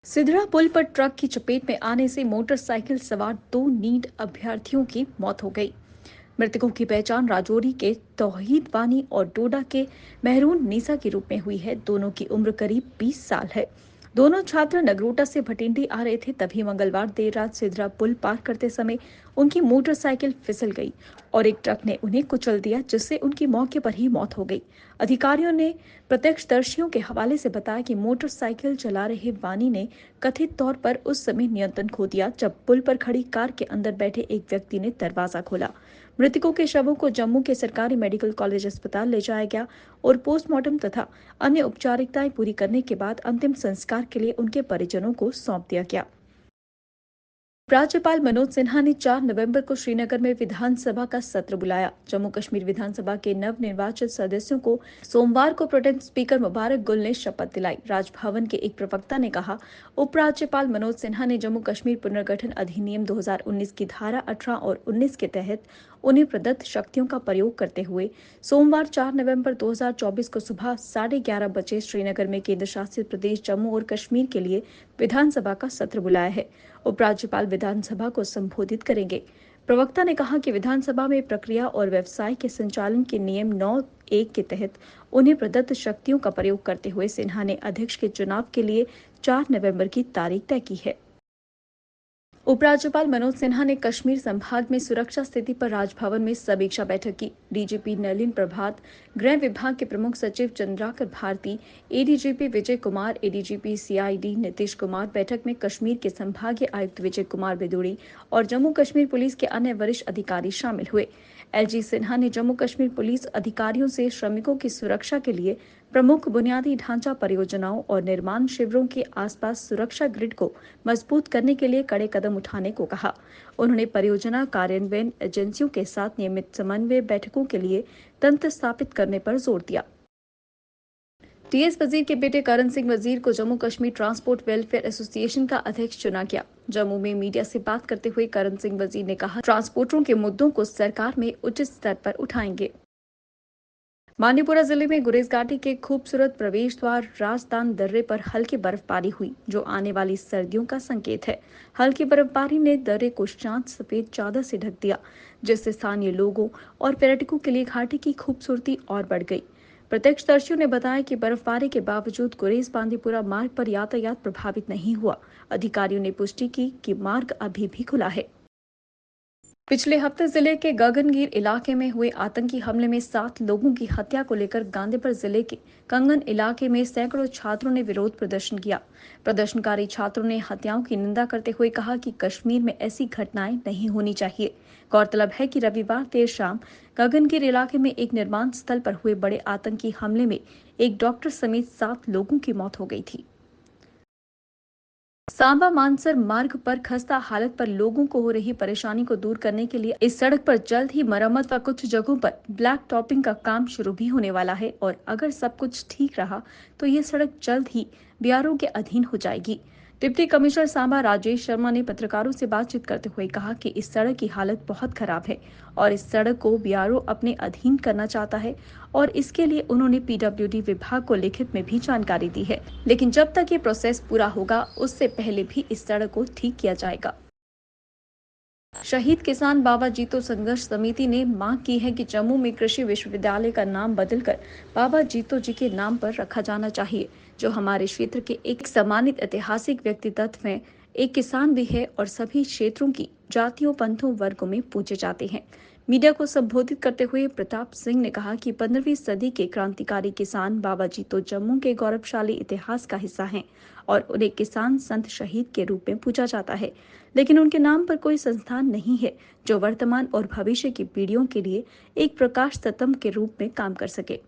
सिधरा पुल पर ट्रक की चपेट में आने से मोटरसाइकिल सवार दो नीट अभ्यर्थियों की मौत हो गई। मृतकों की पहचान राजौरी के तौहीद वानी और डोडा के महरून नीसा के रूप में हुई है। दोनों की उम्र करीब 20 साल है। दोनों छात्र नगरोटा से भटिंडी आ रहे थे। तभी मंगलवार देर रात सिधरा पुल पार करते समय उनकी मोटरसाइकिल फिसल गई और एक ट्रक ने उन्हें कुचल दिया, जिससे उनकी मौके पर ही मौत हो गई। अधिकारियों ने प्रत्यक्षदर्शियों के हवाले से बताया कि मोटरसाइकिल चला रहे वानी ने कथित तौर पर उस समय नियंत्रण खो दिया जब पुल पर खड़ी कार के अंदर बैठे एक व्यक्ति ने दरवाजा खोला। मृतकों के शवों को जम्मू के सरकारी मेडिकल कॉलेज अस्पताल ले जाया गया और पोस्टमार्टम तथा अन्य औपचारिकताएं पूरी करने के बाद अंतिम संस्कार के लिए उनके परिजनों को सौंप दिया गया। राज्यपाल मनोज सिन्हा ने 4 नवंबर को श्रीनगर में विधानसभा का सत्र बुलाया। जम्मू कश्मीर विधानसभा के नवनिर्वाचित सदस्यों को सोमवार को प्रोटेम स्पीकर मुबारक गुल ने शपथ दिलाई। राजभवन के एक प्रवक्ता ने कहा, उपराज्यपाल मनोज सिन्हा ने जम्मू कश्मीर पुनर्गठन अधिनियम 2019 की धारा 18 और 19 के तहत उन्हें प्रदत्त शक्तियों का प्रयोग करते हुए सोमवार 4 नवंबर 2024 को सुबह 11:30 बजे श्रीनगर में केंद्र शासित प्रदेश जम्मू और कश्मीर के लिए विधानसभा का सत्र बुलाया है। उपराज्यपाल विधानसभा को संबोधित करेंगे। प्रवक्ता ने कहा कि विधानसभा में प्रक्रिया और व्यवसाय के संचालन के नियम 9(1) के तहत उन्हें प्रदत्त शक्तियों का प्रयोग करते हुए सिन्हा ने अध्यक्ष के चुनाव के लिए 4 नवंबर की तारीख तय की है। उपराज्यपाल मनोज सिन्हा ने कश्मीर संभाग में सुरक्षा स्थिति पर राजभवन में समीक्षा बैठक की। डीजीपी नलिन प्रभात, गृह विभाग के प्रमुख सचिव Chandrakar Bharti, ADGP Vijay Kumar, ADGP CID Nitish Kumar बैठक में कश्मीर के संभागीय आयुक्त विजय कुमार बेदुड़ी और जम्मू कश्मीर पुलिस के अन्य वरिष्ठ अधिकारी शामिल हुए। एलजी सिन्हा ने जम्मू कश्मीर पुलिस अधिकारियों से श्रमिकों की सुरक्षा के लिए प्रमुख बुनियादी ढांचा परियोजनाओं और निर्माण शिविरों के आसपास सुरक्षा ग्रिड को मजबूत करने के लिए कड़े कदम उठाने को कहा। उन्होंने परियोजना कार्यान्वयन एजेंसियों के साथ नियमित समन्वय बैठकों के लिए तंत्र स्थापित करने पर जोर दिया। टीएस वजीर के बेटे करण सिंह वजीर को Jammu Kashmir transport welfare association का अध्यक्ष चुना गया। जम्मू में मीडिया से बात करते हुए करण सिंह वजीर ने कहा, ट्रांसपोर्टरों के मुद्दों को सरकार में उचित स्तर पर उठाएंगे। मांडीपुरा जिले में गुरेज घाटी के खूबसूरत प्रवेश द्वार राजदान दर्रे पर हल्की बर्फबारी हुई, जो आने वाली सर्दियों का संकेत है। हल्की बर्फबारी ने दर्रे को शांत सफेद चादर से ढक दिया, जिससे स्थानीय लोगों और पर्यटकों के लिए घाटी की खूबसूरती और बढ़ गई। प्रत्यक्षदर्शियों ने बताया कि बर्फबारी के बावजूद गुरेज बांदीपुरा मार्ग पर यातायात प्रभावित नहीं हुआ। अधिकारियों ने पुष्टि की कि मार्ग अभी भी खुला है। पिछले हफ्ते जिले के गगनगीर इलाके में हुए आतंकी हमले में 7 लोगों की हत्या को लेकर गांधीपुर जिले के कंगन इलाके में सैकड़ों छात्रों ने विरोध प्रदर्शन किया। प्रदर्शनकारी छात्रों ने हत्याओं की निंदा करते हुए कहा कि कश्मीर में ऐसी घटनाएं नहीं होनी चाहिए। गौरतलब है कि रविवार देर शाम गगनगीर इलाके में एक निर्माण स्थल पर हुए बड़े आतंकी हमले में एक डॉक्टर समेत 7 लोगों की मौत हो गई थी। सांबा मानसर मार्ग पर खस्ता हालत पर लोगों को हो रही परेशानी को दूर करने के लिए इस सड़क पर जल्द ही मरम्मत व कुछ जगहों पर ब्लैक टॉपिंग का काम शुरू भी होने वाला है और अगर सब कुछ ठीक रहा तो ये सड़क जल्द ही बीआरओ के अधीन हो जाएगी। डिप्टी कमिश्नर सांबा राजेश शर्मा ने पत्रकारों से बातचीत करते हुए कहा कि इस सड़क की हालत बहुत खराब है और इस सड़क को बीआरओ अपने अधीन करना चाहता है और इसके लिए उन्होंने पीडब्ल्यूडी विभाग को लिखित में भी जानकारी दी है, लेकिन जब तक ये प्रोसेस पूरा होगा उससे पहले भी इस सड़क को ठीक किया जाएगा। शहीद किसान बाबा जीतो संघर्ष समिति ने मांग की है कि जम्मू में कृषि विश्वविद्यालय का नाम बदलकर बाबा जीतो जी के नाम पर रखा जाना चाहिए, जो हमारे क्षेत्र के एक सम्मानित ऐतिहासिक व्यक्तित्व हैं, एक किसान भी है और सभी क्षेत्रों की जातियों पंथों वर्गों में पूजे जाते हैं। मीडिया को संबोधित करते हुए प्रताप सिंह ने कहा कि 15वीं सदी के क्रांतिकारी किसान बाबा जीतो जम्मू के गौरवशाली इतिहास का हिस्सा हैं और उन्हें किसान संत शहीद के रूप में पूजा जाता है, लेकिन उनके नाम पर कोई संस्थान नहीं है जो वर्तमान और भविष्य की पीढ़ियों के लिए एक प्रकाश स्तंभ के रूप में काम कर सके।